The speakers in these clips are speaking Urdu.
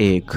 1,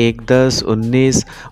1, 10, 19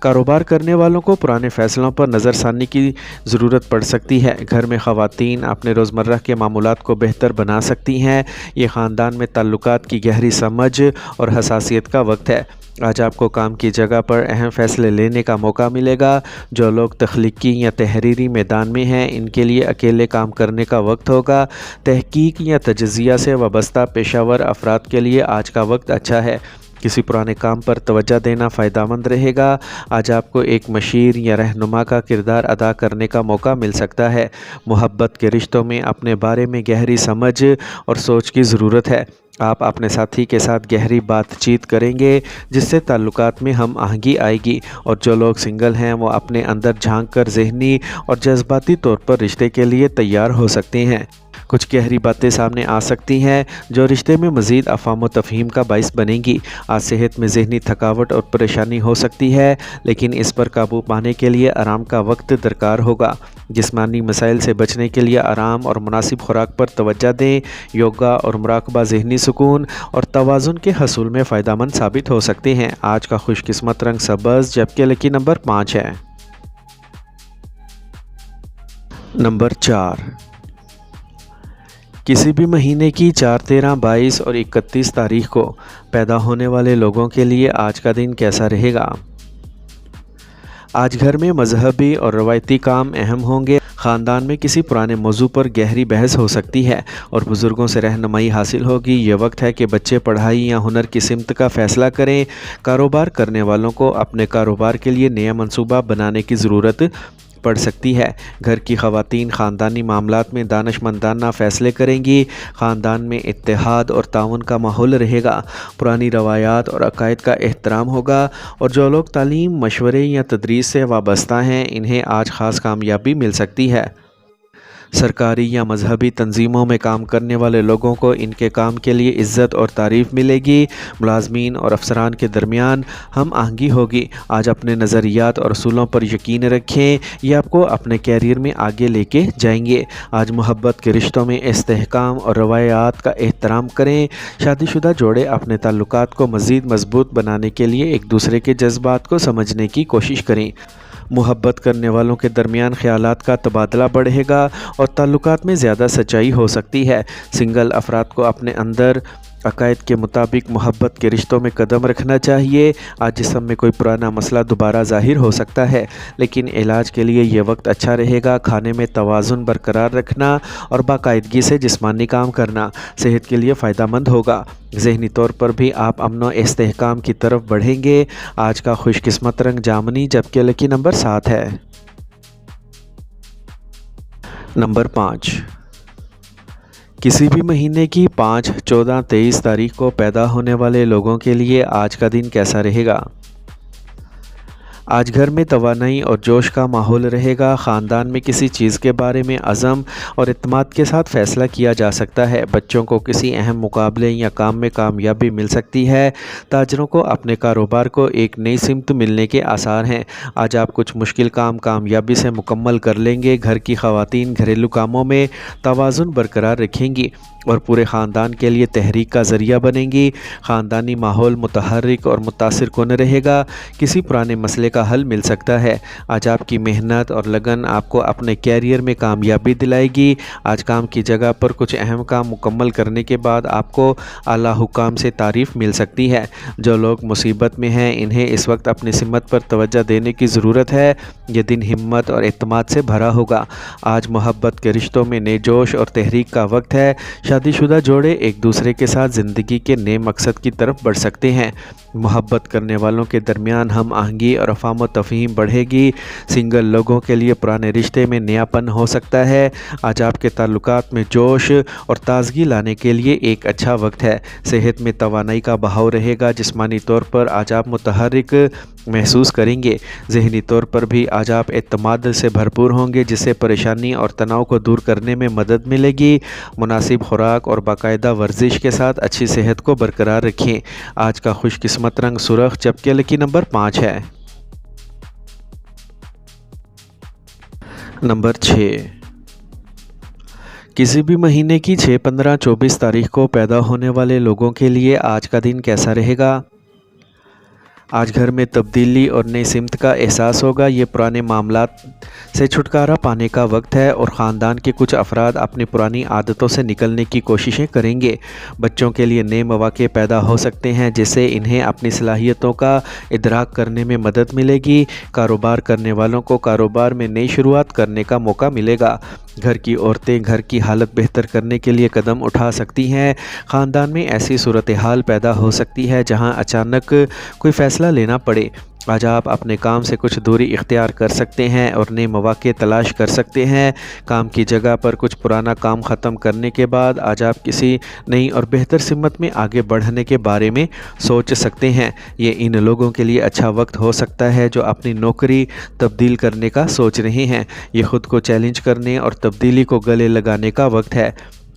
کاروبار کرنے والوں کو پرانے فیصلوں پر نظر ثانی کی ضرورت پڑ سکتی ہے۔ گھر میں خواتین اپنے روزمرہ کے معمولات کو بہتر بنا سکتی ہیں۔ یہ خاندان میں تعلقات کی گہری سمجھ اور حساسیت کا وقت ہے۔ آج آپ کو کام کی جگہ پر اہم فیصلے لینے کا موقع ملے گا۔ جو لوگ تخلیقی یا تحریری میدان میں ہیں ان کے لیے اکیلے کام کرنے کا وقت ہوگا۔ تحقیق یا تجزیہ سے وابستہ پیشہ ور افراد کے لیے آج کا وقت اچھا ہے۔ کسی پرانے کام پر توجہ دینا فائدہ مند رہے گا۔ آج آپ کو ایک مشیر یا رہنما کا کردار ادا کرنے کا موقع مل سکتا ہے۔ محبت کے رشتوں میں اپنے بارے میں گہری سمجھ اور سوچ کی ضرورت ہے۔ آپ اپنے ساتھی کے ساتھ گہری بات چیت کریں گے جس سے تعلقات میں ہم آہنگی آئے گی، اور جو لوگ سنگل ہیں وہ اپنے اندر جھانک کر ذہنی اور جذباتی طور پر رشتے کے لیے تیار ہو سکتے ہیں۔ کچھ گہری باتیں سامنے آ سکتی ہیں جو رشتے میں مزید افہام و تفہیم کا باعث بنیں گی۔ آج صحت میں ذہنی تھکاوٹ اور پریشانی ہو سکتی ہے، لیکن اس پر قابو پانے کے لیے آرام کا وقت درکار ہوگا۔ جسمانی مسائل سے بچنے کے لیے آرام اور مناسب خوراک پر توجہ دیں۔ یوگا اور مراقبہ ذہنی سکون اور توازن کے حصول میں فائدہ مند ثابت ہو سکتے ہیں۔ آج کا خوش قسمت رنگ سبز، جبکہ لکی نمبر 5 ہے۔ نمبر 4، کسی بھی مہینے کی 4، 13، 22 اور 31 تاریخ کو پیدا ہونے والے لوگوں کے لیے آج کا دن کیسا رہے گا؟ آج گھر میں مذہبی اور روایتی کام اہم ہوں گے۔ خاندان میں کسی پرانے موضوع پر گہری بحث ہو سکتی ہے اور بزرگوں سے رہنمائی حاصل ہوگی۔ یہ وقت ہے کہ بچے پڑھائی یا ہنر کی سمت کا فیصلہ کریں۔ کاروبار کرنے والوں کو اپنے کاروبار کے لیے نیا منصوبہ بنانے کی ضرورت پڑ سکتی ہے۔ گھر کی خواتین خاندانی معاملات میں دانش مندانہ فیصلے کریں گی۔ خاندان میں اتحاد اور تعاون کا ماحول رہے گا۔ پرانی روایات اور عقائد کا احترام ہوگا، اور جو لوگ تعلیم، مشورے یا تدریس سے وابستہ ہیں انہیں آج خاص کامیابی مل سکتی ہے۔ سرکاری یا مذہبی تنظیموں میں کام کرنے والے لوگوں کو ان کے کام کے لیے عزت اور تعریف ملے گی۔ ملازمین اور افسران کے درمیان ہم آہنگی ہوگی۔ آج اپنے نظریات اور اصولوں پر یقین رکھیں، یہ آپ کو اپنے کیریئر میں آگے لے کے جائیں گے۔ آج محبت کے رشتوں میں استحکام اور روایات کا احترام کریں۔ شادی شدہ جوڑے اپنے تعلقات کو مزید مضبوط بنانے کے لیے ایک دوسرے کے جذبات کو سمجھنے کی کوشش کریں۔ محبت کرنے والوں کے درمیان خیالات کا تبادلہ بڑھے گا اور تعلقات میں زیادہ سچائی ہو سکتی ہے۔ سنگل افراد کو اپنے اندر عقائد کے مطابق محبت کے رشتوں میں قدم رکھنا چاہیے۔ آج جسم میں کوئی پرانا مسئلہ دوبارہ ظاہر ہو سکتا ہے، لیکن علاج کے لیے یہ وقت اچھا رہے گا۔ کھانے میں توازن برقرار رکھنا اور باقاعدگی سے جسمانی کام کرنا صحت کے لیے فائدہ مند ہوگا۔ ذہنی طور پر بھی آپ امن و استحکام کی طرف بڑھیں گے۔ آج کا خوش قسمت رنگ جامنی، جبکہ لکی نمبر 7 ہے۔ نمبر 5، کسی بھی مہینے کی 5، 14، 23 تاریخ کو پیدا ہونے والے لوگوں کے لیے آج کا دن کیسا رہے گا؟ آج گھر میں توانائی اور جوش کا ماحول رہے گا۔ خاندان میں کسی چیز کے بارے میں عزم اور اعتماد کے ساتھ فیصلہ کیا جا سکتا ہے۔ بچوں کو کسی اہم مقابلے یا کام میں کامیابی مل سکتی ہے۔ تاجروں کو اپنے کاروبار کو ایک نئی سمت ملنے کے آثار ہیں۔ آج آپ کچھ مشکل کام کامیابی سے مکمل کر لیں گے۔ گھر کی خواتین گھریلو کاموں میں توازن برقرار رکھیں گی اور پورے خاندان کے لیے تحریک کا ذریعہ بنیں گی۔ خاندانی ماحول متحرک اور متاثر کن رہے گا۔ کسی پرانے مسئلے کا حل مل سکتا ہے۔ آج آپ کی محنت اور لگن آپ کو اپنے کیریئر میں کامیابی دلائے گی۔ آج کام کی جگہ پر کچھ اہم کام مکمل کرنے کے بعد آپ کو اعلیٰ حکام سے تعریف مل سکتی ہے۔ جو لوگ مصیبت میں ہیں انہیں اس وقت اپنی سمت پر توجہ دینے کی ضرورت ہے۔ یہ دن ہمت اور اعتماد سے بھرا ہوگا۔ آج محبت کے رشتوں میں نئے جوش اور تحریک کا وقت ہے۔ شادی شدہ جوڑے ایک دوسرے کے ساتھ زندگی کے نئے مقصد کی طرف بڑھ سکتے ہیں۔ محبت کرنے والوں کے درمیان ہم آہنگی اور افہام و تفہیم بڑھے گی۔ سنگل لوگوں کے لیے پرانے رشتے میں نیا پن ہو سکتا ہے۔ آج آپ کے تعلقات میں جوش اور تازگی لانے کے لیے ایک اچھا وقت ہے۔ صحت میں توانائی کا بہاؤ رہے گا۔ جسمانی طور پر آج آپ متحرک محسوس کریں گے۔ ذہنی طور پر بھی آج آپ اعتماد سے بھرپور ہوں گے، جس سے پریشانی اور تناؤ کو دور کرنے میں مدد ملے گی۔ مناسب خوراک اور باقاعدہ ورزش کے ساتھ اچھی صحت کو برقرار رکھیں۔ آج کا خوش قسمت رنگ سرخ، جبکہ لکی نمبر 5 ہے۔ نمبر 6، کسی بھی مہینے کی 6، 15، 24 تاریخ کو پیدا ہونے والے لوگوں کے لیے آج کا دن کیسا رہے گا؟ آج گھر میں تبدیلی اور نئی سمت کا احساس ہوگا۔ یہ پرانے معاملات سے چھٹکارا پانے کا وقت ہے اور خاندان کے کچھ افراد اپنی پرانی عادتوں سے نکلنے کی کوششیں کریں گے۔ بچوں کے لیے نئے مواقع پیدا ہو سکتے ہیں جس سے انہیں اپنی صلاحیتوں کا ادراک کرنے میں مدد ملے گی۔ کاروبار کرنے والوں کو کاروبار میں نئی شروعات کرنے کا موقع ملے گا۔ گھر کی عورتیں گھر کی حالت بہتر کرنے کے لیے قدم اٹھا سکتی ہیں۔ خاندان میں ایسی صورتحال پیدا ہو سکتی ہے جہاں اچانک کوئی فیصلہ لینا پڑے۔ آج آپ اپنے کام سے کچھ دوری اختیار کر سکتے ہیں اور نئے مواقع تلاش کر سکتے ہیں۔ کام کی جگہ پر کچھ پرانا کام ختم کرنے کے بعد آج آپ کسی نئی اور بہتر سمت میں آگے بڑھنے کے بارے میں سوچ سکتے ہیں۔ یہ ان لوگوں کے لیے اچھا وقت ہو سکتا ہے جو اپنی نوکری تبدیل کرنے کا سوچ رہے ہیں۔ یہ خود کو چیلنج کرنے اور تبدیلی کو گلے لگانے کا وقت ہے۔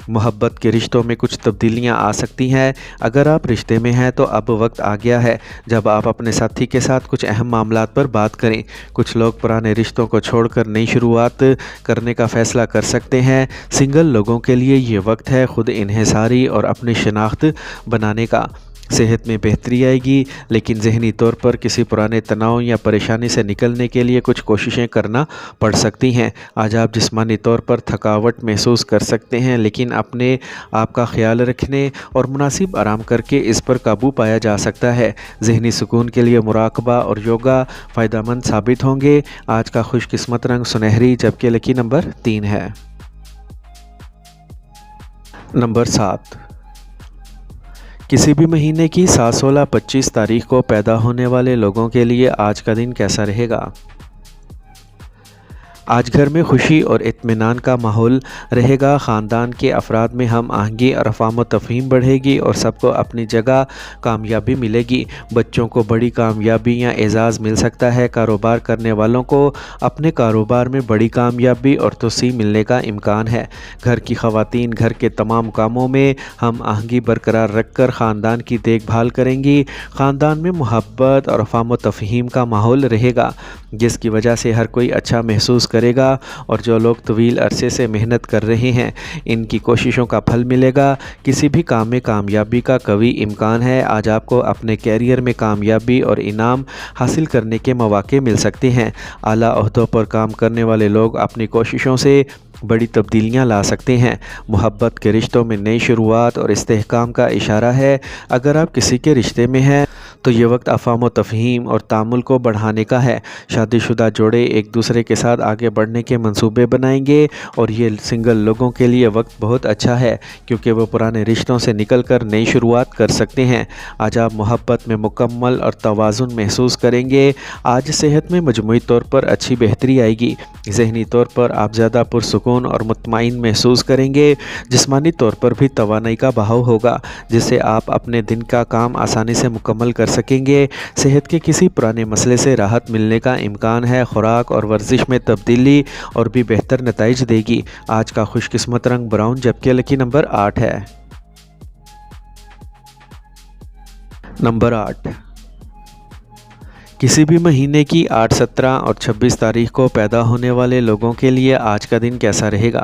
محبت کے رشتوں میں کچھ تبدیلیاں آ سکتی ہیں۔ اگر آپ رشتے میں ہیں تو اب وقت آ گیا ہے جب آپ اپنے ساتھی کے ساتھ کچھ اہم معاملات پر بات کریں۔ کچھ لوگ پرانے رشتوں کو چھوڑ کر نئی شروعات کرنے کا فیصلہ کر سکتے ہیں۔ سنگل لوگوں کے لیے یہ وقت ہے خود انحصاری اور اپنی شناخت بنانے کا۔ صحت میں بہتری آئے گی لیکن ذہنی طور پر کسی پرانے تناؤ یا پریشانی سے نکلنے کے لیے کچھ کوششیں کرنا پڑ سکتی ہیں۔ آج آپ جسمانی طور پر تھکاوٹ محسوس کر سکتے ہیں لیکن اپنے آپ کا خیال رکھنے اور مناسب آرام کر کے اس پر قابو پایا جا سکتا ہے۔ ذہنی سکون کے لیے مراقبہ اور یوگا فائدہ مند ثابت ہوں گے۔ آج کا خوش قسمت رنگ سنہری جبکہ لکی نمبر 3 ہے۔ نمبر 7، کسی بھی مہینے کی 7، 16، 25 تاریخ کو پیدا ہونے والے لوگوں کے لیے آج کا دن کیسا رہے گا؟ آج گھر میں خوشی اور اطمینان کا ماحول رہے گا۔ خاندان کے افراد میں ہم آہنگی اور افہام و تفہیم بڑھے گی اور سب کو اپنی جگہ کامیابی ملے گی۔ بچوں کو بڑی کامیابی یا اعزاز مل سکتا ہے۔ کاروبار کرنے والوں کو اپنے کاروبار میں بڑی کامیابی اور توسیع ملنے کا امکان ہے۔ گھر کی خواتین گھر کے تمام کاموں میں ہم آہنگی برقرار رکھ کر خاندان کی دیکھ بھال کریں گی۔ خاندان میں محبت اور افہام و تفہیم کا ماحول رہے گا جس کی وجہ سے ہر کوئی اچھا محسوس کرے گا اور جو لوگ طویل عرصے سے محنت کر رہے ہیں ان کی کوششوں کا پھل ملے گا۔ کسی بھی کام میں کامیابی کا قوی امکان ہے۔ آج آپ کو اپنے کیریئر میں کامیابی اور انعام حاصل کرنے کے مواقع مل سکتے ہیں۔ اعلیٰ عہدوں پر کام کرنے والے لوگ اپنی کوششوں سے بڑی تبدیلیاں لا سکتے ہیں۔ محبت کے رشتوں میں نئی شروعات اور استحکام کا اشارہ ہے۔ اگر آپ کسی کے رشتے میں ہیں تو یہ وقت افہام و تفہیم اور تعامل کو بڑھانے کا ہے۔ شادی شدہ جوڑے ایک دوسرے کے ساتھ آگے بڑھنے کے منصوبے بنائیں گے اور یہ سنگل لوگوں کے لیے وقت بہت اچھا ہے کیونکہ وہ پرانے رشتوں سے نکل کر نئی شروعات کر سکتے ہیں۔ آج آپ محبت میں مکمل اور توازن محسوس کریں گے۔ آج صحت میں مجموعی طور پر اچھی بہتری آئے گی۔ ذہنی طور پر آپ زیادہ پرسکون اور مطمئن محسوس کریں گے۔ جسمانی طور پر بھی توانائی کا بہاؤ ہوگا جس سے آپ اپنے دن کا کام آسانی سے مکمل کر سکیں گے۔ صحت کے کسی پرانے مسئلے سے راحت ملنے کا امکان ہے۔ خوراک اور ورزش میں تبدیلی اور بھی بہتر نتائج دے گی۔ آج کا خوش قسمت رنگ براؤن جبکہ لکی نمبر 8 ہے۔ نمبر 8، کسی بھی مہینے کی 8، 17 اور 26 تاریخ کو پیدا ہونے والے لوگوں کے لیے آج کا دن کیسا رہے گا؟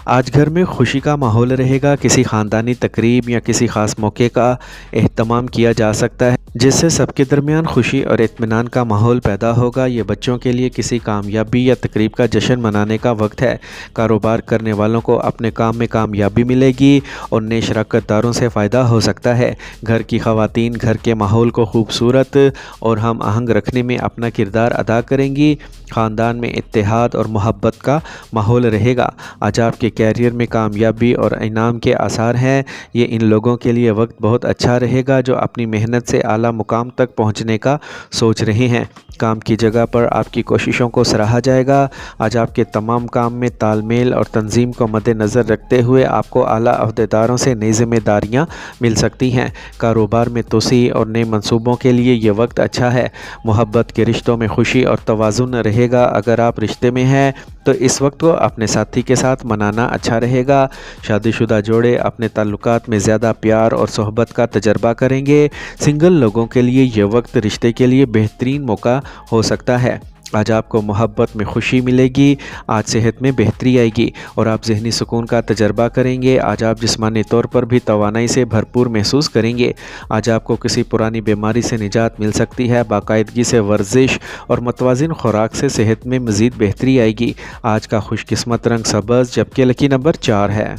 آج گھر میں خوشی کا ماحول رہے گا۔ کسی خاندانی تقریب یا کسی خاص موقع کا اہتمام کیا جا سکتا ہے جس سے سب کے درمیان خوشی اور اطمینان کا ماحول پیدا ہوگا۔ یہ بچوں کے لیے کسی کامیابی یا تقریب کا جشن منانے کا وقت ہے۔ کاروبار کرنے والوں کو اپنے کام میں کامیابی ملے گی اور نئے شراکت داروں سے فائدہ ہو سکتا ہے۔ گھر کی خواتین گھر کے ماحول کو خوبصورت اور ہم آہنگ رکھنے میں اپنا کردار ادا کریں گی۔ خاندان میں اتحاد اور محبت کا ماحول رہے گا۔ آج آپ کے کیریئر میں کامیابی اور انعام کے آثار ہیں۔ یہ ان لوگوں کے لیے وقت بہت اچھا رہے گا جو اپنی محنت سے اعلیٰ مقام تک پہنچنے کا سوچ رہے ہیں۔ کام کی جگہ پر آپ کی کوششوں کو سراہا جائے گا۔ آج آپ کے تمام کام میں تال میل اور تنظیم کو مد نظر رکھتے ہوئے آپ کو اعلیٰ عہدیداروں سے نئی ذمہ داریاں مل سکتی ہیں۔ کاروبار میں توسیع اور نئے منصوبوں کے لیے یہ وقت اچھا ہے۔ محبت کے رشتوں میں خوشی اور توازن رہے گا۔ اگر آپ رشتے میں ہیں تو اس وقت کو اپنے ساتھی کے ساتھ منانا اچھا رہے گا۔ شادی شدہ جوڑے اپنے تعلقات میں زیادہ پیار اور صحبت کا تجربہ کریں گے۔ سنگل لوگوں کے لیے یہ وقت رشتے کے لیے بہترین موقع ہو سکتا ہے۔ آج آپ کو محبت میں خوشی ملے گی، آج صحت میں بہتری آئے گی اور آپ ذہنی سکون کا تجربہ کریں گے۔ آج آپ جسمانی طور پر بھی توانائی سے بھرپور محسوس کریں گے۔ آج آپ کو کسی پرانی بیماری سے نجات مل سکتی ہے۔ باقاعدگی سے ورزش اور متوازن خوراک سے صحت میں مزید بہتری آئے گی۔ آج کا خوش قسمت رنگ سبز، جبکہ لکی نمبر 4 ہے۔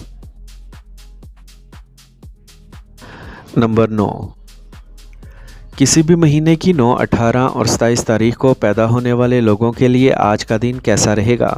نمبر 9، کسی بھی مہینے کی 9، 18 اور 27 تاریخ کو پیدا ہونے والے لوگوں کے لیے آج کا دن کیسا رہے گا؟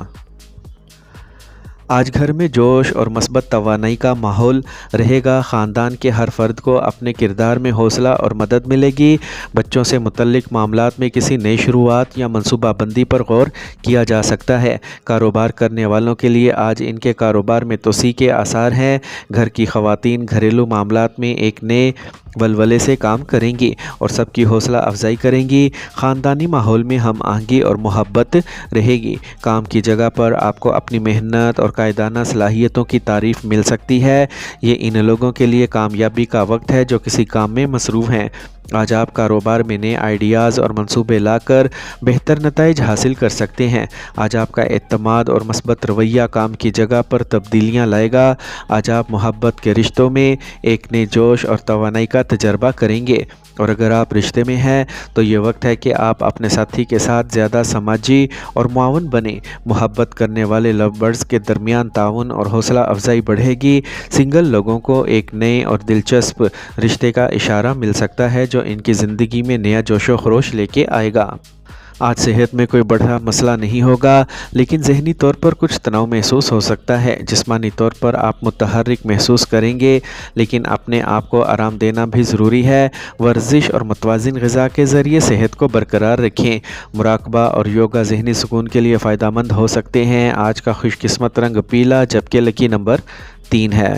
آج گھر میں جوش اور مثبت توانائی کا ماحول رہے گا۔ خاندان کے ہر فرد کو اپنے کردار میں حوصلہ اور مدد ملے گی۔ بچوں سے متعلق معاملات میں کسی نئی شروعات یا منصوبہ بندی پر غور کیا جا سکتا ہے۔ کاروبار کرنے والوں کے لیے آج ان کے کاروبار میں توسیع کے آثار ہیں۔ گھر کی خواتین گھریلو معاملات میں ایک نئے ولولے سے کام کریں گی اور سب کی حوصلہ افزائی کریں گی۔ خاندانی ماحول میں ہم آہنگی اور محبت رہے گی۔ کام کی جگہ پر آپ کو اپنی محنت اور قائدانہ صلاحیتوں کی تعریف مل سکتی ہے۔ یہ ان لوگوں کے لیے کامیابی کا وقت ہے جو کسی کام میں مصروف ہیں۔ آج آپ کاروبار میں نئے آئیڈیاز اور منصوبے لا کر بہتر نتائج حاصل کر سکتے ہیں۔ آج آپ کا اعتماد اور مثبت رویہ کام کی جگہ پر تبدیلیاں لائے گا۔ آج آپ محبت کے رشتوں میں ایک نئے جوش اور توانائی کا تجربہ کریں گے، اور اگر آپ رشتے میں ہیں تو یہ وقت ہے کہ آپ اپنے ساتھی کے ساتھ زیادہ سماجی اور معاون بنیں۔ محبت کرنے والے لو برڈز کے درمیان تعاون اور حوصلہ افزائی بڑھے گی۔ سنگل لوگوں کو ایک نئے اور دلچسپ رشتے کا اشارہ مل سکتا ہے جو ان کی زندگی میں نیا جوش و خروش لے کے آئے گا۔ آج صحت میں کوئی بڑا مسئلہ نہیں ہوگا، لیکن ذہنی طور پر کچھ تناؤ محسوس ہو سکتا ہے۔ جسمانی طور پر آپ متحرک محسوس کریں گے، لیکن اپنے آپ کو آرام دینا بھی ضروری ہے۔ ورزش اور متوازن غذا کے ذریعے صحت کو برقرار رکھیں۔ مراقبہ اور یوگا ذہنی سکون کے لیے فائدہ مند ہو سکتے ہیں۔ آج کا خوش قسمت رنگ پیلا، جبکہ لکی نمبر 3 ہے۔